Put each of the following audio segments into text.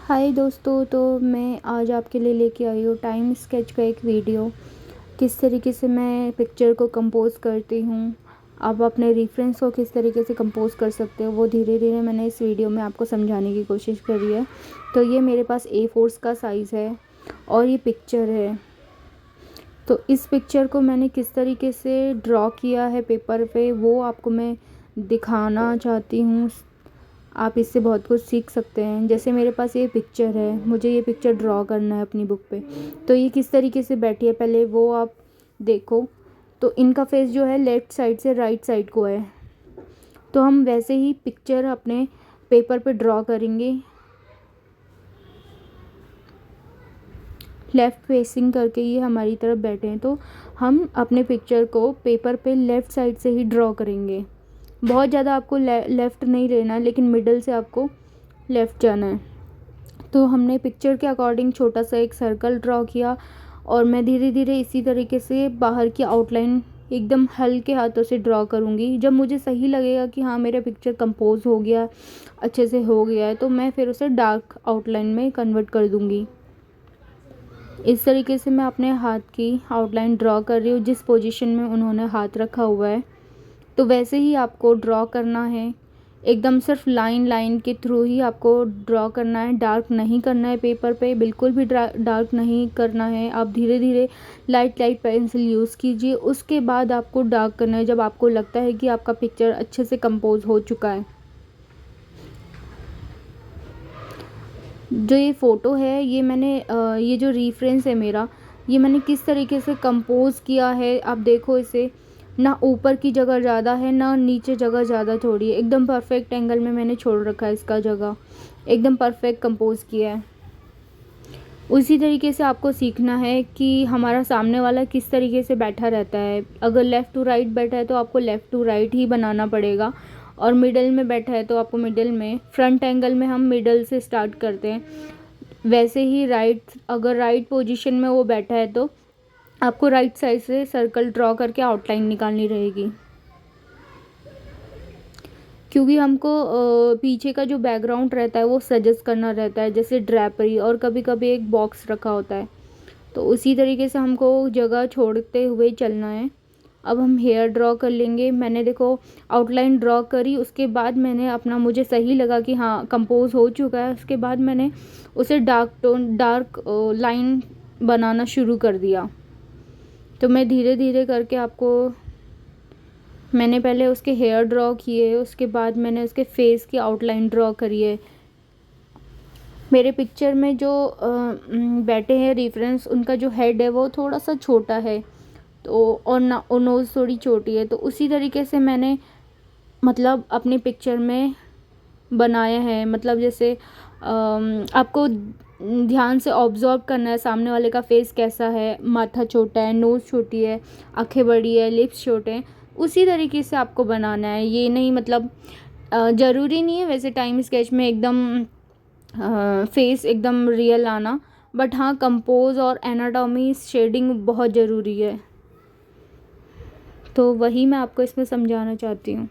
हाय दोस्तों, तो मैं आज आपके लिए लेके आई हूँ टाइम स्केच का एक वीडियो। किस तरीके से मैं पिक्चर को कंपोज करती हूँ, आप अपने रेफरेंस को किस तरीके से कंपोज कर सकते हो, वो धीरे धीरे मैंने इस वीडियो में आपको समझाने की कोशिश करी है। तो ये मेरे पास A4 का साइज़ है और ये पिक्चर है। तो इस पिक्चर को मैंने किस तरीके से ड्रॉ किया है पेपर पे, वो आपको मैं दिखाना चाहती हूँ। आप इससे बहुत कुछ सीख सकते हैं। जैसे मेरे पास ये पिक्चर है, मुझे ये पिक्चर ड्रॉ करना है अपनी बुक पे, तो ये किस तरीके से बैठी है पहले वो आप देखो। तो इनका फेस जो है लेफ़्ट साइड से राइट साइड को है, तो हम वैसे ही पिक्चर अपने पेपर पे ड्रॉ करेंगे। लेफ़्ट फेसिंग करके ये हमारी तरफ बैठे हैं, तो हम अपने पिक्चर को पेपर पे लेफ़्ट साइड से ही ड्रॉ करेंगे। बहुत ज़्यादा आपको लेफ़्ट नहीं लेना है, लेकिन मिडल से आपको लेफ़्ट जाना है। तो हमने पिक्चर के अकॉर्डिंग छोटा सा एक सर्कल ड्रॉ किया और मैं धीरे धीरे इसी तरीके से बाहर की आउटलाइन एकदम हल्के हाथों से ड्रॉ करूँगी। जब मुझे सही लगेगा कि हाँ मेरा पिक्चर कंपोज हो गया, अच्छे से हो गया है, तो मैं फिर उसे डार्क आउटलाइन में कन्वर्ट कर दूँगी। इस तरीके से मैं अपने हाथ की आउटलाइन ड्रॉ कर रही हूँ, जिस पोजीशन में उन्होंने हाथ रखा हुआ है। तो वैसे ही आपको ड्रॉ करना है, एकदम सिर्फ लाइन के थ्रू ही आपको ड्रॉ करना है। डार्क नहीं करना है पेपर पे, बिल्कुल भी डार्क नहीं करना है। आप धीरे धीरे लाइट पेंसिल यूज़ कीजिए, उसके बाद आपको डार्क करना है जब आपको लगता है कि आपका पिक्चर अच्छे से कंपोज हो चुका है। जो ये फ़ोटो है, ये मैंने ये जो रेफरेंस है मेरा, ये मैंने किस तरीके से कंपोज़ किया है आप देखो इसे। ना ऊपर की जगह ज़्यादा है, ना नीचे जगह ज़्यादा थोड़ी है, एकदम परफेक्ट एंगल में मैंने छोड़ रखा है इसका जगह, एकदम परफेक्ट कंपोज़ किया है। उसी तरीके से आपको सीखना है कि हमारा सामने वाला किस तरीके से बैठा रहता है। अगर लेफ़्ट टू राइट बैठा है तो आपको लेफ़्ट टू राइट ही बनाना पड़ेगा, और मिडल में बैठा है तो आपको मिडल में, फ्रंट एंगल में हम मिडल से स्टार्ट करते हैं। वैसे ही अगर राइट पोजीशन में वो बैठा है तो आपको राइट साइड से सर्कल ड्रॉ करके आउटलाइन निकालनी रहेगी, क्योंकि हमको पीछे का जो बैकग्राउंड रहता है वो सजेस्ट करना रहता है, जैसे ड्रैपरी और कभी कभी एक बॉक्स रखा होता है। तो उसी तरीके से हमको जगह छोड़ते हुए चलना है। अब हम हेयर ड्रॉ कर लेंगे। मैंने देखो आउटलाइन ड्रॉ करी, उसके बाद मैंने अपना, मुझे सही लगा कि हाँ कंपोज हो चुका है, उसके बाद मैंने उसे डार्क लाइन बनाना शुरू कर दिया। तो मैं धीरे धीरे करके आपको, मैंने पहले उसके हेयर ड्रॉ किए, उसके बाद मैंने उसके फेस की आउटलाइन ड्रॉ करी है। मेरे पिक्चर में जो बैठे हैं रेफरेंस, उनका जो हेड है वो थोड़ा सा छोटा है, तो और नोज़ थोड़ी छोटी है। तो उसी तरीके से मैंने मतलब अपनी पिक्चर में बनाया है। मतलब जैसे आपको ध्यान से ऑब्जर्व करना है सामने वाले का फेस कैसा है, माथा छोटा है, नोज़ छोटी है, आंखें बड़ी है, लिप्स छोटे हैं, उसी तरीके से आपको बनाना है। ये नहीं मतलब ज़रूरी नहीं है वैसे टाइम स्केच में एकदम फेस एकदम रियल आना, बट हाँ कंपोज और एनाटॉमी शेडिंग बहुत ज़रूरी है। तो वही मैं आपको इसमें समझाना चाहती हूँ।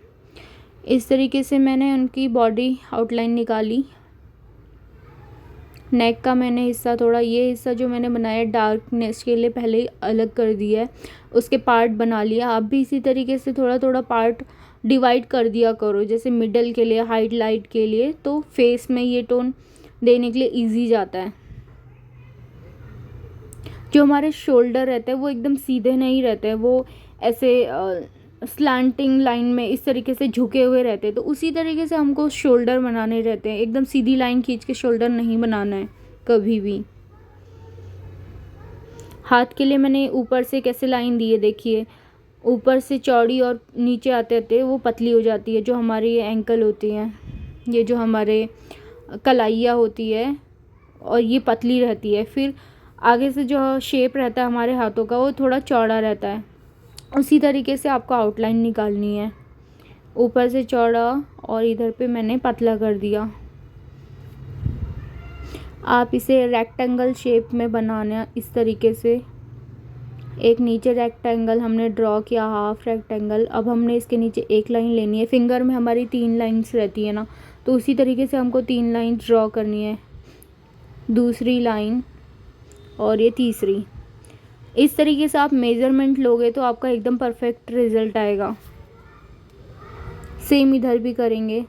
इस तरीके से मैंने उनकी बॉडी आउटलाइन निकाली। नेक का मैंने हिस्सा, थोड़ा ये हिस्सा जो मैंने बनाया डार्कनेस के लिए पहले ही अलग कर दिया है, उसके पार्ट बना लिया। आप भी इसी तरीके से थोड़ा थोड़ा पार्ट डिवाइड कर दिया करो, जैसे मिडल के लिए, हाईलाइट के लिए, तो फेस में ये टोन देने के लिए इजी जाता है। जो हमारे शोल्डर रहते हैं वो एकदम सीधे नहीं रहते हैं, वो ऐसे स्लैंटिंग लाइन में इस तरीके से झुके हुए रहते हैं। तो उसी तरीके से हमको शोल्डर बनाने रहते हैं, एकदम सीधी लाइन खींच के शोल्डर नहीं बनाना है कभी भी। हाथ के लिए मैंने ऊपर से कैसे लाइन दी है देखिए, ऊपर से चौड़ी और नीचे आते आते वो पतली हो जाती है। जो हमारी एंकल होती हैं, ये जो हमारे कलाइयाँ होती है, और ये पतली रहती है। फिर आगे से जो शेप रहता है हमारे हाथों का वो थोड़ा चौड़ा रहता है। उसी तरीके से आपको आउटलाइन निकालनी है, ऊपर से चौड़ा और इधर पे मैंने पतला कर दिया। आप इसे रेक्टेंगल शेप में बनाना इस तरीके से। एक नीचे रेक्टेंगल हमने ड्रॉ किया, हाफ रेक्टेंगल। अब हमने इसके नीचे एक लाइन लेनी है। फिंगर में हमारी 3 लाइन्स रहती है ना, तो उसी तरीके से हमको 3 लाइन्स ड्रॉ करनी है। दूसरी लाइन और ये तीसरी। इस तरीके से आप मेज़रमेंट लोगे तो आपका एकदम परफेक्ट रिज़ल्ट आएगा। सेम इधर भी करेंगे।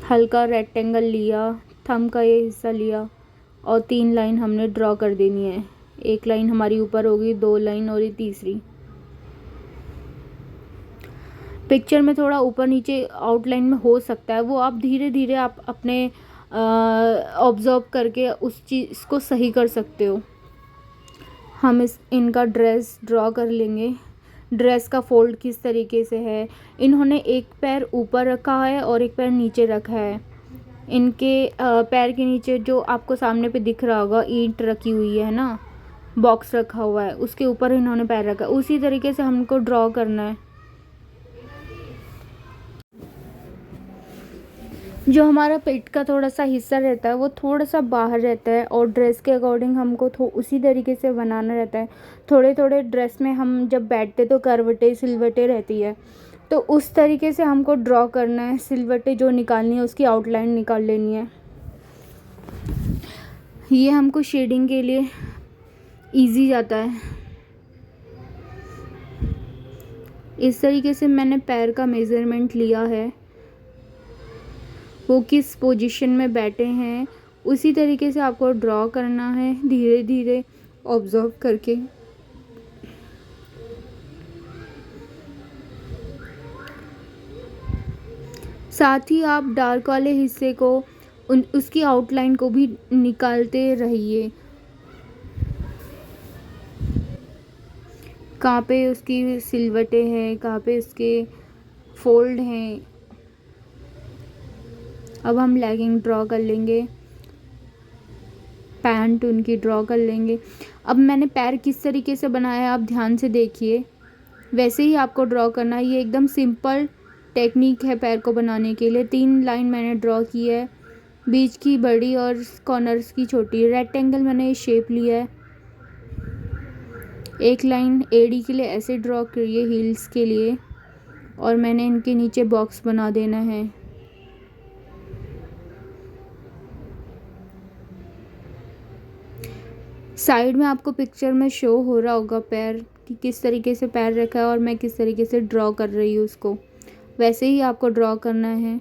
हल्का रेक्टेंगल लिया, थंब का ये हिस्सा लिया और 3 लाइन हमने ड्रॉ कर देनी है। एक लाइन हमारी ऊपर होगी, 2 लाइन और ये तीसरी। पिक्चर में थोड़ा ऊपर नीचे आउटलाइन में हो सकता है, वो आप धीरे धीरे आप अपने ऑब्ज़र्व करके उस चीज़ को सही कर सकते हो। हम इनका ड्रेस ड्रॉ कर लेंगे। ड्रेस का फोल्ड किस तरीके से है, इन्होंने एक पैर ऊपर रखा है और एक पैर नीचे रखा है। इनके पैर के नीचे जो आपको सामने पे दिख रहा होगा, ईंट रखी हुई है ना, बॉक्स रखा हुआ है, उसके ऊपर इन्होंने पैर रखा है। उसी तरीके से हमको ड्रॉ करना है। जो हमारा पेट का थोड़ा सा हिस्सा रहता है वो थोड़ा सा बाहर रहता है और ड्रेस के अकॉर्डिंग हमको उसी तरीके से बनाना रहता है। थोड़े थोड़े ड्रेस में हम जब बैठते तो करवटें सिलवटें रहती है, तो उस तरीके से हमको ड्रॉ करना है। सिलवटें जो निकालनी है उसकी आउटलाइन निकाल लेनी है। ये हमको शेडिंग के लिए इजी जाता है। इस तरीके से मैंने पैर का मेज़रमेंट लिया है, वो किस पोजीशन में बैठे हैं उसी तरीके से आपको ड्रॉ करना है, धीरे धीरे ऑब्ज़र्व करके। साथ ही आप डार्क वाले हिस्से को उसकी आउटलाइन को भी निकालते रहिए। कहाँ पे उसकी सिलवटें हैं, कहाँ पे उसके फोल्ड हैं। अब हम लेगिंग ड्रॉ कर लेंगे, पैंट उनकी ड्रॉ कर लेंगे। अब मैंने पैर किस तरीके से बनाया है आप ध्यान से देखिए, वैसे ही आपको ड्रॉ करना है। ये एकदम सिंपल टेक्निक है पैर को बनाने के लिए। 3 लाइन मैंने ड्रॉ की है, बीच की बड़ी और कॉर्नर्स की छोटी। रेक्टेंगल मैंने ये शेप लिया है। एक लाइन एड़ी के लिए ऐसे ड्रॉ करिए हील्स के लिए, और मैंने इनके नीचे बॉक्स बना देना है। साइड में आपको पिक्चर में शो हो रहा होगा पैर कि किस तरीके से पैर रखा है और मैं किस तरीके से ड्रॉ कर रही हूँ उसको, वैसे ही आपको ड्रॉ करना है।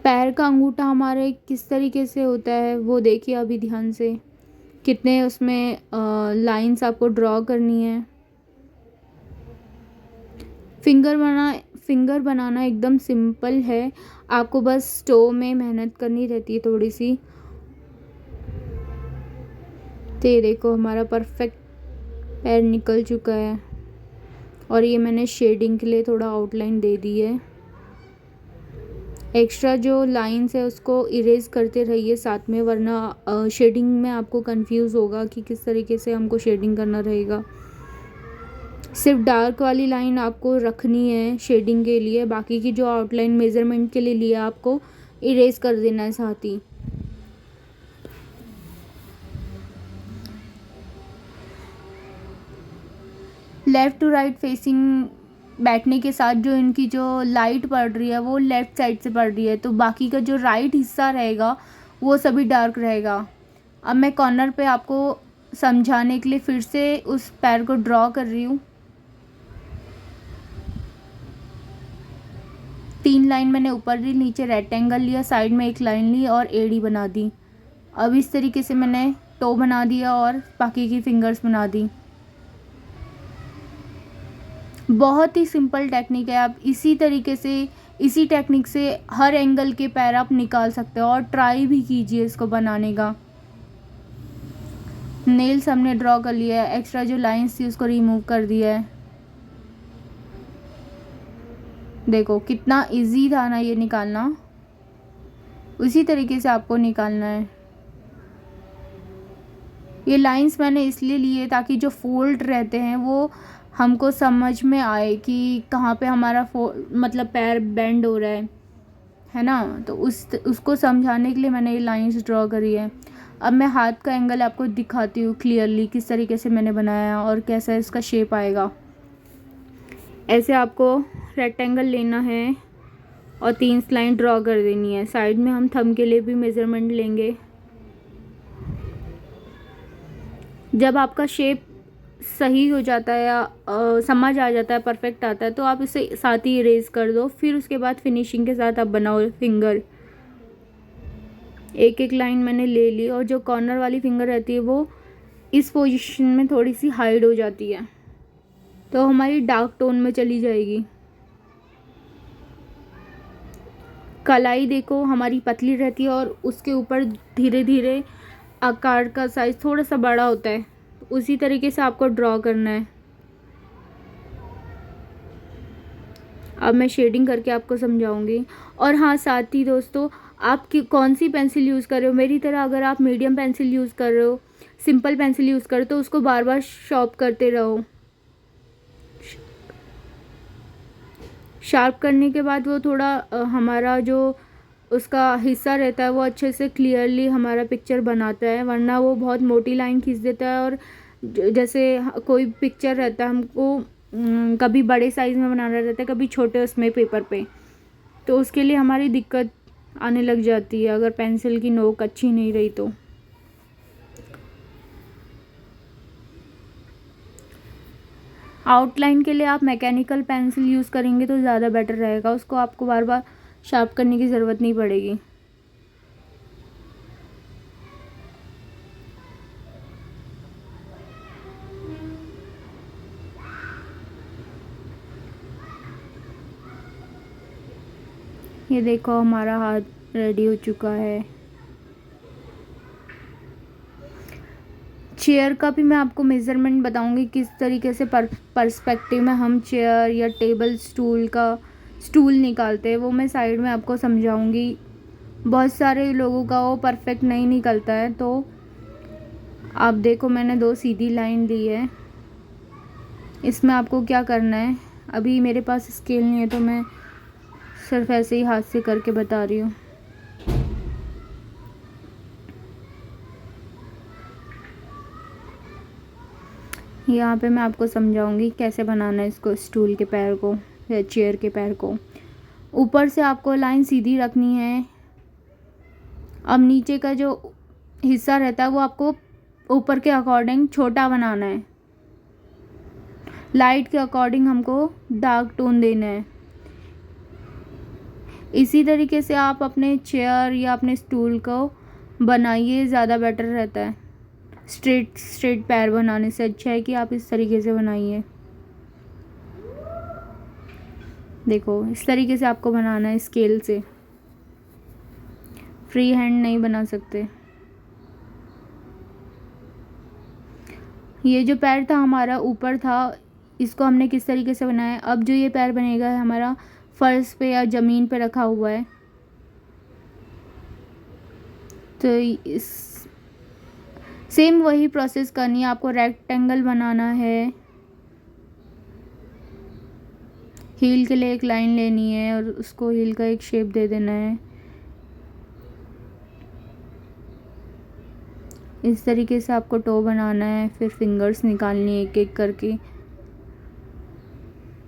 पैर का अंगूठा हमारे किस तरीके से होता है वो देखिए अभी ध्यान से, कितने उसमें लाइंस आपको ड्रॉ करनी है। फिंगर बनाना एकदम सिंपल है, आपको बस टो में मेहनत करनी रहती है थोड़ी सी। तो ये देखो हमारा परफेक्ट पैर निकल चुका है, और ये मैंने शेडिंग के लिए थोड़ा आउटलाइन दे दी है। एक्स्ट्रा जो लाइंस है उसको इरेज करते रहिए साथ में, वरना शेडिंग में आपको कंफ्यूज होगा कि किस तरीके से हमको शेडिंग करना रहेगा। सिर्फ डार्क वाली लाइन आपको रखनी है शेडिंग के लिए, बाकी की जो आउटलाइन मेज़रमेंट के लिए लिया आपको इरेज कर देना है साथ ही। लेफ़्ट टू राइट फेसिंग बैठने के साथ जो इनकी जो लाइट पड़ रही है वो लेफ़्ट साइड से पड़ रही है, तो बाकी का जो राइट हिस्सा रहेगा वो सभी डार्क रहेगा। अब मैं कॉर्नर पे आपको समझाने के लिए फिर से उस पैर को ड्रॉ कर रही हूँ। 3 लाइन मैंने ऊपर ली, नीचे रेक्टेंगल लिया, साइड में एक लाइन ली और एड़ी बना दी। अब इस तरीके से मैंने टो बना दिया और बाकी की फिंगर्स बना दी। बहुत ही सिंपल टेक्निक है, आप इसी तरीके से इसी टेक्निक से हर एंगल के पैर आप निकाल सकते हो, और ट्राई भी कीजिए इसको बनाने का। नेल्स हमने ड्रॉ कर लिया है, एक्स्ट्रा जो लाइंस थी उसको रिमूव कर दिया है। देखो कितना इजी था ना ये निकालना, उसी तरीके से आपको निकालना है। ये लाइंस मैंने इसलिए लिए ताकि जो फोल्ड रहते हैं वो हमको समझ में आए कि कहाँ पे हमारा मतलब पैर बेंड हो रहा है ना, तो उसको समझाने के लिए मैंने ये लाइंस ड्रॉ करी है। अब मैं हाथ का एंगल आपको दिखाती हूँ क्लियरली किस तरीके से मैंने बनाया और कैसा इसका शेप आएगा। ऐसे आपको रेक्टेंगल लेना है और 3 लाइन ड्रॉ कर देनी है। साइड में हम थंब के लिए भी मेज़रमेंट लेंगे। जब आपका शेप सही हो जाता है या समझ आ जाता है, परफेक्ट आता है, तो आप इसे साथ ही इरेज कर दो। फिर उसके बाद फिनिशिंग के साथ आप बनाओ फिंगर। एक एक लाइन मैंने ले ली और जो कॉर्नर वाली फिंगर रहती है वो इस पोजीशन में थोड़ी सी हाइड हो जाती है, तो हमारी डार्क टोन में चली जाएगी। कलाई देखो हमारी पतली रहती है और उसके ऊपर धीरे धीरे आकार का साइज़ थोड़ा सा बड़ा होता है। उसी तरीके से आपको ड्रॉ करना है। अब मैं शेडिंग करके आपको समझाऊंगी। और हाँ, साथ ही दोस्तों, आप कौन सी पेंसिल यूज़ कर रहे हो, मेरी तरह अगर आप मीडियम पेंसिल यूज़ कर रहे हो, सिंपल पेंसिल यूज़ कर रहे हो, तो उसको बार बार शार्प करते रहो। शार्प करने के बाद वो थोड़ा हमारा जो उसका हिस्सा रहता है वो अच्छे से क्लियरली हमारा पिक्चर बनाता है, वरना वो बहुत मोटी लाइन खींच देता है। और जैसे कोई पिक्चर रहता है, हमको कभी बड़े साइज़ में बनाना रहता है, कभी छोटे उसमें पेपर पे, तो उसके लिए हमारी दिक्कत आने लग जाती है अगर पेंसिल की नोक अच्छी नहीं रही तो। आउटलाइन के लिए आप मैकेनिकल पेंसिल यूज़ करेंगे तो ज़्यादा बेटर रहेगा, उसको आपको बार बार शार्प करने की ज़रूरत नहीं पड़ेगी। ये देखो हमारा हाथ रेडी हो चुका है। चेयर का भी मैं आपको मेज़रमेंट बताऊंगी, किस तरीके से पर्सपेक्टिव में हम चेयर या टेबल स्टूल निकालते हैं, वो मैं साइड में आपको समझाऊंगी। बहुत सारे लोगों का वो परफेक्ट नहीं निकलता है। तो आप देखो, मैंने 2 सीधी लाइन ली है। इसमें आपको क्या करना है, अभी मेरे पास स्केल नहीं है तो मैं सिर्फ ऐसे ही हाथ से करके बता रही हूँ। यहाँ पे मैं आपको समझाऊंगी कैसे बनाना है इसको, स्टूल के पैर को या चेयर के पैर को। ऊपर से आपको लाइन सीधी रखनी है। अब नीचे का जो हिस्सा रहता है वो आपको ऊपर के अकॉर्डिंग छोटा बनाना है। लाइट के अकॉर्डिंग हमको डार्क टोन देना है। इसी तरीके से आप अपने चेयर या अपने स्टूल को बनाइए, ज़्यादा बेटर रहता है। स्ट्रेट पैर बनाने से अच्छा है कि आप इस तरीके से बनाइए। देखो, इस तरीके से आपको बनाना है, स्केल से, फ्री हैंड नहीं बना सकते। ये जो पैर था हमारा ऊपर था, इसको हमने किस तरीके से बनाया। अब जो ये पैर बनेगा है हमारा फर्श पे या ज़मीन पे रखा हुआ है, तो इस सेम वही प्रोसेस करनी है आपको। रेक्टेंगल बनाना है, हील के लिए एक लाइन लेनी है और उसको हील का एक शेप दे देना है। इस तरीके से आपको टो बनाना है, फिर फिंगर्स निकालनी है एक एक करके।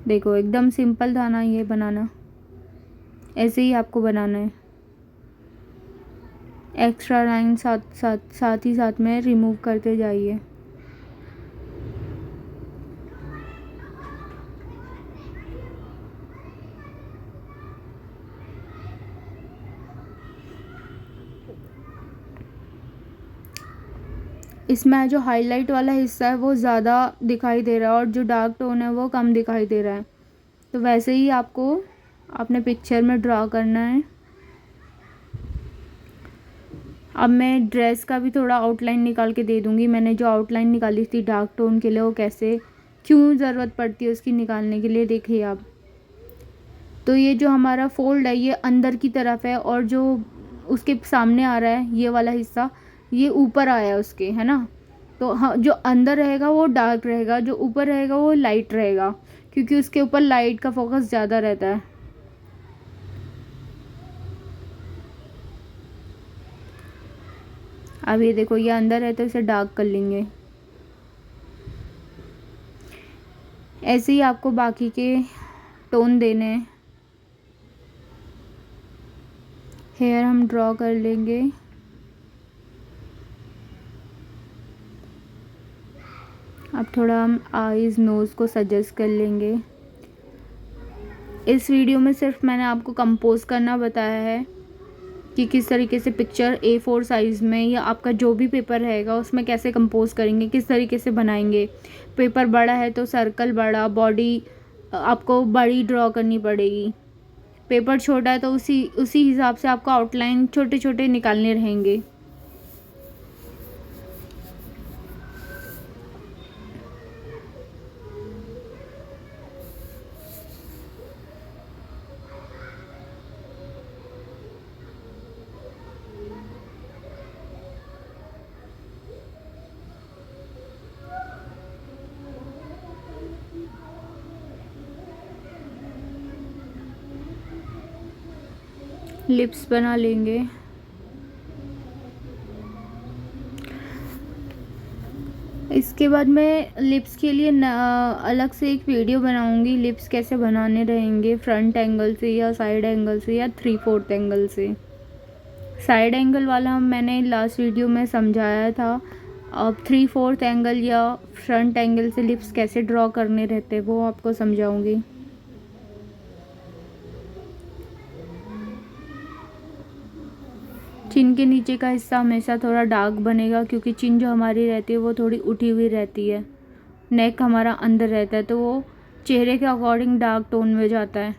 देखो, एकदम सिंपल था ना ये बनाना, ऐसे ही आपको बनाना है। एक्स्ट्रा लाइन साथ ही साथ में रिमूव करते जाइए। इसमें जो हाईलाइट वाला हिस्सा है वो ज़्यादा दिखाई दे रहा है और जो डार्क टोन है वो कम दिखाई दे रहा है। तो वैसे ही आपको अपने पिक्चर में ड्रा करना है। अब मैं ड्रेस का भी थोड़ा आउटलाइन निकाल के दे दूँगी। मैंने जो आउटलाइन निकाली थी डार्क टोन के लिए, वो कैसे क्यों ज़रूरत पड़ती है उसकी निकालने के लिए, देखिए आप। तो ये जो हमारा फोल्ड है ये अंदर की तरफ है और जो उसके सामने आ रहा है ये वाला हिस्सा, ये ऊपर आया है उसके, है ना। तो हाँ, जो अंदर रहेगा वो डार्क रहेगा, जो ऊपर रहेगा वो लाइट रहेगा, क्योंकि उसके ऊपर लाइट का फोकस ज़्यादा रहता है। अब ये देखो, ये अंदर है तो इसे डार्क कर लेंगे। ऐसे ही आपको बाकी के टोन देने हैं। हेयर हम ड्रॉ कर लेंगे। अब थोड़ा हम आईज़ नोज़ को सजेस्ट कर लेंगे। इस वीडियो में सिर्फ मैंने आपको कंपोज करना बताया है कि किस तरीके से पिक्चर A4 साइज़ में या आपका जो भी पेपर रहेगा उसमें कैसे कंपोज करेंगे, किस तरीके से बनाएंगे। पेपर बड़ा है तो सर्कल बड़ा, बॉडी आपको बड़ी ड्रॉ करनी पड़ेगी। पेपर छोटा है तो उसी हिसाब से आपको आउटलाइन छोटे छोटे निकालने रहेंगे। लिप्स बना लेंगे। इसके बाद मैं लिप्स के लिए अलग से एक वीडियो बनाऊंगी, लिप्स कैसे बनाने रहेंगे, फ्रंट एंगल से या साइड एंगल से या 3/4 एंगल से। साइड एंगल वाला मैंने लास्ट वीडियो में समझाया था। अब 3/4 एंगल या फ्रंट एंगल से लिप्स कैसे ड्रॉ करने रहते वो आपको समझाऊंगी। चिन के नीचे का हिस्सा हमेशा थोड़ा डार्क बनेगा क्योंकि चिन जो हमारी रहती है वो थोड़ी उठी हुई रहती है। नेक हमारा अंदर रहता है तो वो चेहरे के अकॉर्डिंग डार्क टोन में जाता है।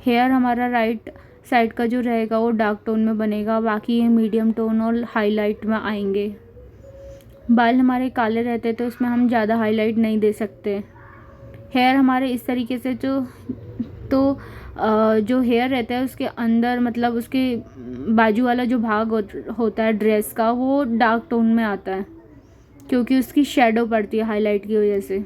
हेयर हमारा राइट साइड का जो रहेगा वो डार्क टोन में बनेगा, बाकी ये मीडियम टोन और हाईलाइट में आएंगे। बाल हमारे काले रहते हैं तो उसमें हम ज़्यादा हाईलाइट नहीं दे सकते। हेयर हमारे इस तरीके से जो हेयर रहता है उसके अंदर मतलब उसके बाजू वाला जो भाग होता है ड्रेस का वो डार्क टोन में आता है क्योंकि उसकी शेडो पड़ती है हाईलाइट की वजह से।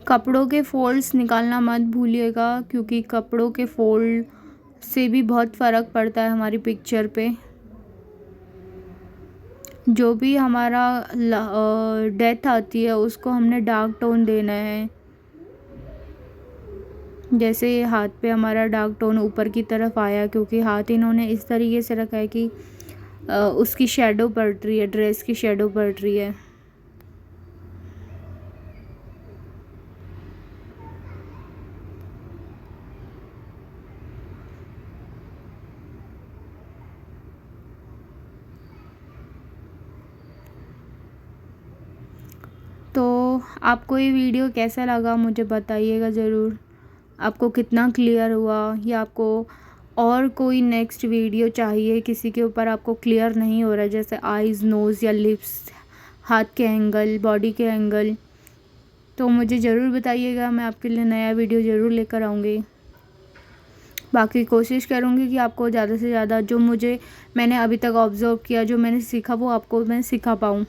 कपड़ों के फोल्ड्स निकालना मत भूलिएगा क्योंकि कपड़ों के फोल्ड से भी बहुत फ़र्क पड़ता है हमारी पिक्चर पे। जो भी हमारा डेथ आती है उसको हमने डार्क टोन देना है। जैसे हाथ पे हमारा डार्क टोन ऊपर की तरफ आया क्योंकि हाथ इन्होंने इस तरीके से रखा है कि उसकी शेडो पड़ रही है, ड्रेस की शेडो पड़ रही है। तो आपको ये वीडियो कैसा लगा मुझे बताइएगा ज़रूर। आपको कितना क्लियर हुआ या आपको और कोई नेक्स्ट वीडियो चाहिए किसी के ऊपर आपको क्लियर नहीं हो रहा है, जैसे आईज़, नोज़ या लिप्स, हाथ के एंगल, बॉडी के एंगल, तो मुझे ज़रूर बताइएगा। मैं आपके लिए नया वीडियो ज़रूर लेकर आऊँगी। बाकी कोशिश करूँगी कि आपको ज़्यादा से ज़्यादा जो मैंने अभी तक ऑब्ज़र्व किया, जो मैंने सीखा वो आपको मैं सिखा पाऊँ।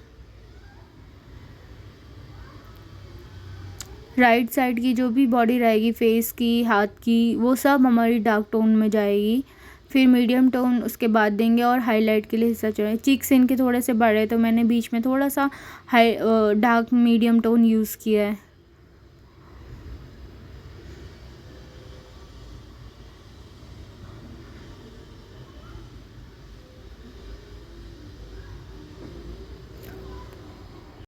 राइट साइड की जो भी बॉडी रहेगी, फेस की, हाथ की, वो सब हमारी डार्क टोन में जाएगी। फिर मीडियम टोन उसके बाद देंगे और हाईलाइट के लिए हिस्सा चाहिए। चीक्स इनके थोड़े से बड़े तो मैंने बीच में थोड़ा सा डार्क मीडियम टोन यूज़ किया है।